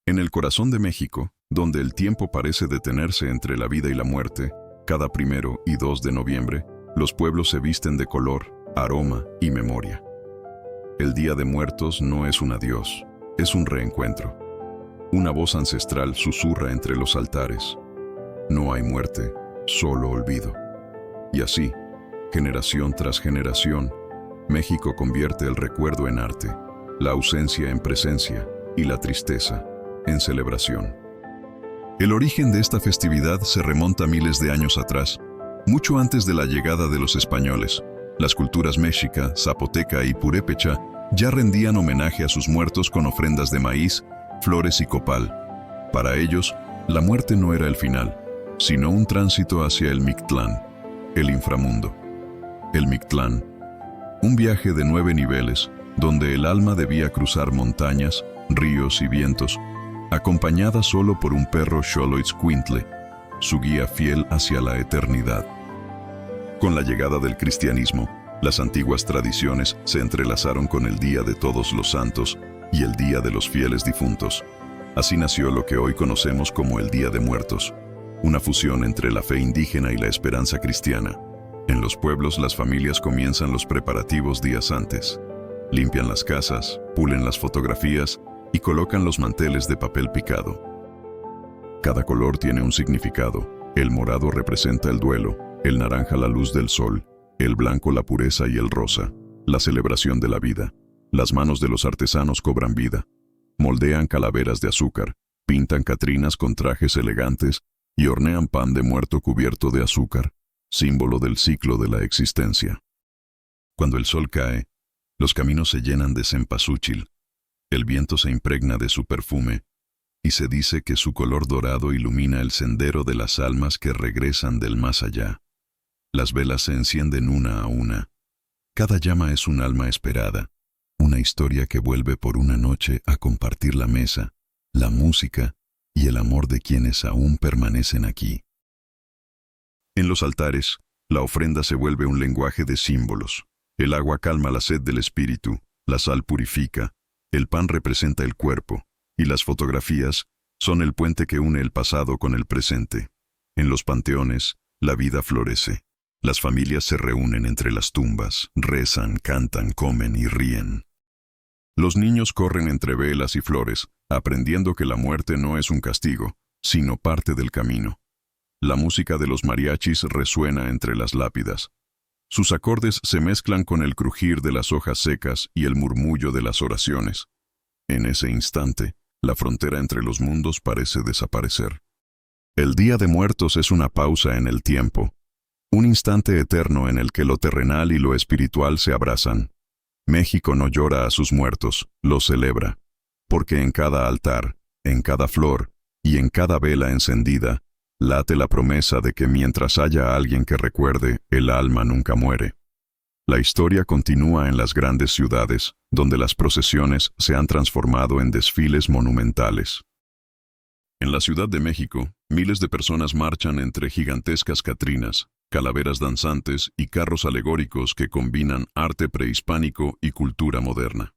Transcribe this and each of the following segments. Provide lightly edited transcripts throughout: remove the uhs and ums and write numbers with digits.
En el corazón de México, donde el tiempo parece detenerse entre la vida y la muerte, cada 1 y 2 de noviembre, los pueblos se visten de color, aroma y memoria. El Día de Muertos no es un adiós, es un reencuentro. Una voz ancestral susurra entre los altares. No hay muerte, solo olvido. Y así, generación tras generación, México convierte el recuerdo en arte, la ausencia en presencia y la tristeza en celebración. El origen de esta festividad se remonta miles de años atrás, mucho antes de la llegada de los españoles. Las culturas mexica, zapoteca y purépecha ya rendían homenaje a sus muertos con ofrendas de maíz, flores y copal. Para ellos, la muerte no era el final, sino un tránsito hacia el Mictlán, el inframundo. El Mictlán, un viaje de 9 niveles, donde el alma debía cruzar montañas, ríos y vientos, acompañada solo por un perro Xoloitzcuintle, su guía fiel hacia la eternidad. Con la llegada del cristianismo, las antiguas tradiciones se entrelazaron con el Día de Todos los Santos y el Día de los Fieles Difuntos. Así nació lo que hoy conocemos como el Día de Muertos, una fusión entre la fe indígena y la esperanza cristiana. En los pueblos, las familias comienzan los preparativos días antes. Limpian las casas, pulen las fotografías y colocan los manteles de papel picado. Cada color tiene un significado. El morado representa el duelo, el naranja la luz del sol, el blanco la pureza y el rosa, la celebración de la vida. Las manos de los artesanos cobran vida. Moldean calaveras de azúcar, pintan catrinas con trajes elegantes y hornean pan de muerto cubierto de azúcar, símbolo del ciclo de la existencia. Cuando el sol cae, los caminos se llenan de cempasúchil. El viento se impregna de su perfume, y se dice que su color dorado ilumina el sendero de las almas que regresan del más allá. Las velas se encienden una a una. Cada llama es un alma esperada, una historia que vuelve por una noche a compartir la mesa, la música y el amor de quienes aún permanecen aquí. En los altares, la ofrenda se vuelve un lenguaje de símbolos. El agua calma la sed del espíritu, la sal purifica, el pan representa el cuerpo, y las fotografías son el puente que une el pasado con el presente. En los panteones, la vida florece. Las familias se reúnen entre las tumbas, rezan, cantan, comen y ríen. Los niños corren entre velas y flores, aprendiendo que la muerte no es un castigo, sino parte del camino. La música de los mariachis resuena entre las lápidas. Sus acordes se mezclan con el crujir de las hojas secas y el murmullo de las oraciones. En ese instante, la frontera entre los mundos parece desaparecer. El Día de Muertos es una pausa en el tiempo, un instante eterno en el que lo terrenal y lo espiritual se abrazan. México no llora a sus muertos, los celebra, porque en cada altar, en cada flor y en cada vela encendida, late la promesa de que mientras haya alguien que recuerde, el alma nunca muere. La historia continúa en las grandes ciudades, donde las procesiones se han transformado en desfiles monumentales. En la Ciudad de México, miles de personas marchan entre gigantescas catrinas, calaveras danzantes y carros alegóricos que combinan arte prehispánico y cultura moderna.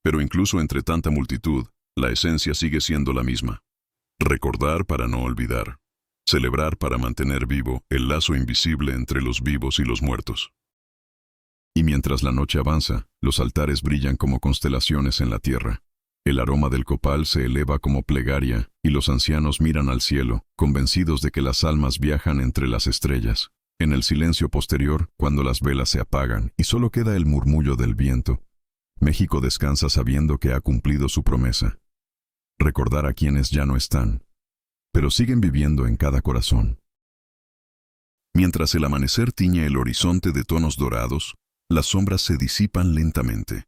Pero incluso entre tanta multitud, la esencia sigue siendo la misma. Recordar para no olvidar. Celebrar para mantener vivo el lazo invisible entre los vivos y los muertos. Y mientras la noche avanza, los altares brillan como constelaciones en la tierra. El aroma del copal se eleva como plegaria, y los ancianos miran al cielo, convencidos de que las almas viajan entre las estrellas. En el silencio posterior, cuando las velas se apagan y solo queda el murmullo del viento, México descansa sabiendo que ha cumplido su promesa. Recordar a quienes ya no están, pero siguen viviendo en cada corazón. Mientras el amanecer tiñe el horizonte de tonos dorados, las sombras se disipan lentamente.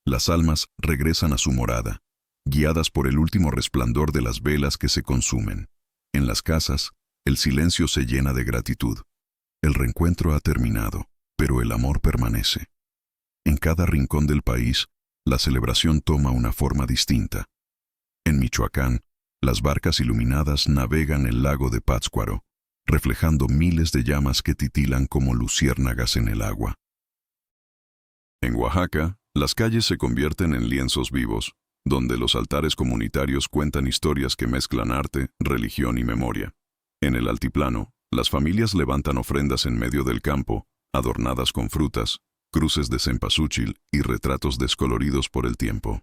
Las almas regresan a su morada, guiadas por el último resplandor de las velas que se consumen. En las casas, el silencio se llena de gratitud. El reencuentro ha terminado, pero el amor permanece. En cada rincón del país, la celebración toma una forma distinta. En Michoacán, las barcas iluminadas navegan el lago de Pátzcuaro, reflejando miles de llamas que titilan como luciérnagas en el agua. En Oaxaca, las calles se convierten en lienzos vivos, donde los altares comunitarios cuentan historias que mezclan arte, religión y memoria. En el altiplano, las familias levantan ofrendas en medio del campo, adornadas con frutas, cruces de cempasúchil y retratos descoloridos por el tiempo.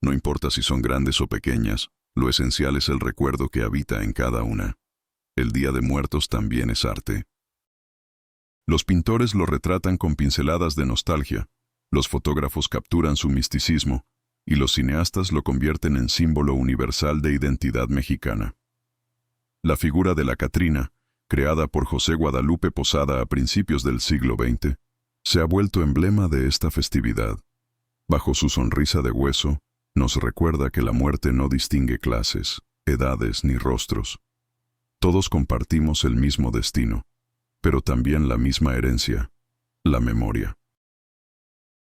No importa si son grandes o pequeñas, lo esencial es el recuerdo que habita en cada una. El Día de Muertos también es arte. Los pintores lo retratan con pinceladas de nostalgia, los fotógrafos capturan su misticismo, y los cineastas lo convierten en símbolo universal de identidad mexicana. La figura de la Catrina, creada por José Guadalupe Posada a principios del siglo XX, se ha vuelto emblema de esta festividad. Bajo su sonrisa de hueso, nos recuerda que la muerte no distingue clases, edades ni rostros. Todos compartimos el mismo destino, pero también la misma herencia, la memoria.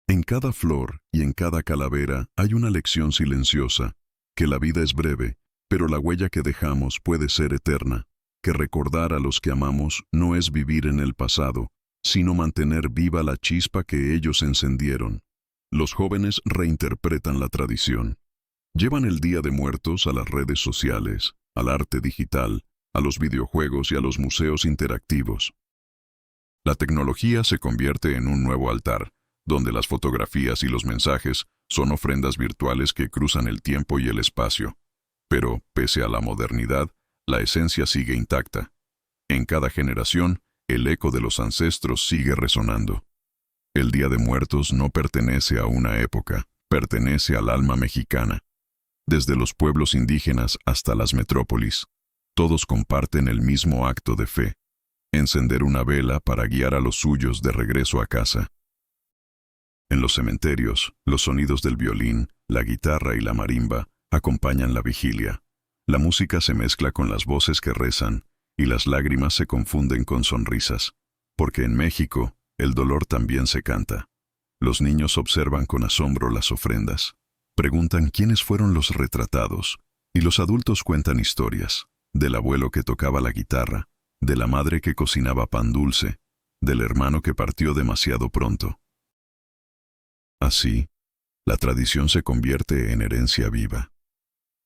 En cada flor y en cada calavera hay una lección silenciosa, que la vida es breve, pero la huella que dejamos puede ser eterna, que recordar a los que amamos no es vivir en el pasado, sino mantener viva la chispa que ellos encendieron. Los jóvenes reinterpretan la tradición. Llevan el Día de Muertos a las redes sociales, al arte digital, a los videojuegos y a los museos interactivos. La tecnología se convierte en un nuevo altar, donde las fotografías y los mensajes son ofrendas virtuales que cruzan el tiempo y el espacio. Pero, pese a la modernidad, la esencia sigue intacta. En cada generación, el eco de los ancestros sigue resonando. El Día de Muertos no pertenece a una época, pertenece al alma mexicana. Desde los pueblos indígenas hasta las metrópolis, todos comparten el mismo acto de fe: encender una vela para guiar a los suyos de regreso a casa. En los cementerios, los sonidos del violín, la guitarra y la marimba acompañan la vigilia. La música se mezcla con las voces que rezan, y las lágrimas se confunden con sonrisas, porque en México, el dolor también se canta. Los niños observan con asombro las ofrendas, preguntan quiénes fueron los retratados, y los adultos cuentan historias, del abuelo que tocaba la guitarra, de la madre que cocinaba pan dulce, del hermano que partió demasiado pronto. Así, la tradición se convierte en herencia viva.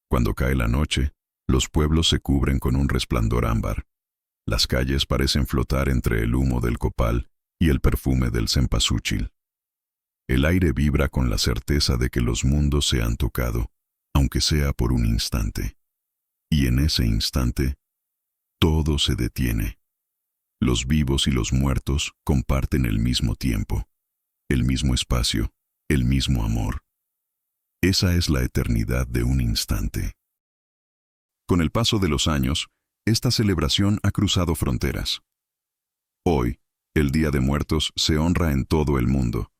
Cuando cae la noche, los pueblos se cubren con un resplandor ámbar. Las calles parecen flotar entre el humo del copal y el perfume del cempasúchil. El aire vibra con la certeza de que los mundos se han tocado, aunque sea por un instante. Y en ese instante, todo se detiene. Los vivos y los muertos comparten el mismo tiempo, el mismo espacio, el mismo amor. Esa es la eternidad de un instante. Con el paso de los años, esta celebración ha cruzado fronteras. Hoy, el Día de Muertos se honra en todo el mundo,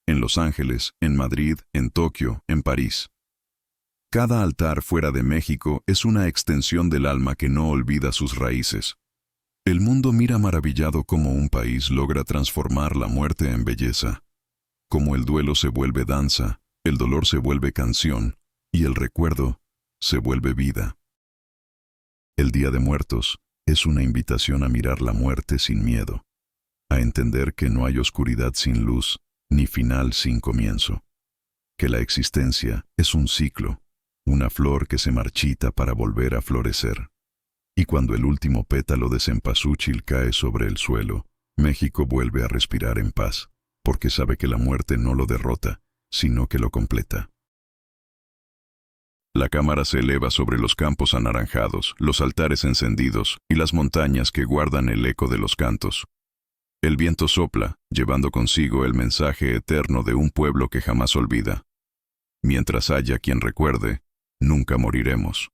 en Los Ángeles, en Madrid, en Tokio, en París. Cada altar fuera de México es una extensión del alma que no olvida sus raíces. El mundo mira maravillado cómo un país logra transformar la muerte en belleza, cómo el duelo se vuelve danza, el dolor se vuelve canción, y el recuerdo se vuelve vida. El Día de Muertos es una invitación a mirar la muerte sin miedo, a entender que no hay oscuridad sin luz, ni final sin comienzo, que la existencia es un ciclo, una flor que se marchita para volver a florecer. Y cuando el último pétalo de cempasúchil cae sobre el suelo, México vuelve a respirar en paz, porque sabe que la muerte no lo derrota, sino que lo completa. La cámara se eleva sobre los campos anaranjados, los altares encendidos y las montañas que guardan el eco de los cantos. El viento sopla, llevando consigo el mensaje eterno de un pueblo que jamás olvida. Mientras haya quien recuerde, nunca moriremos.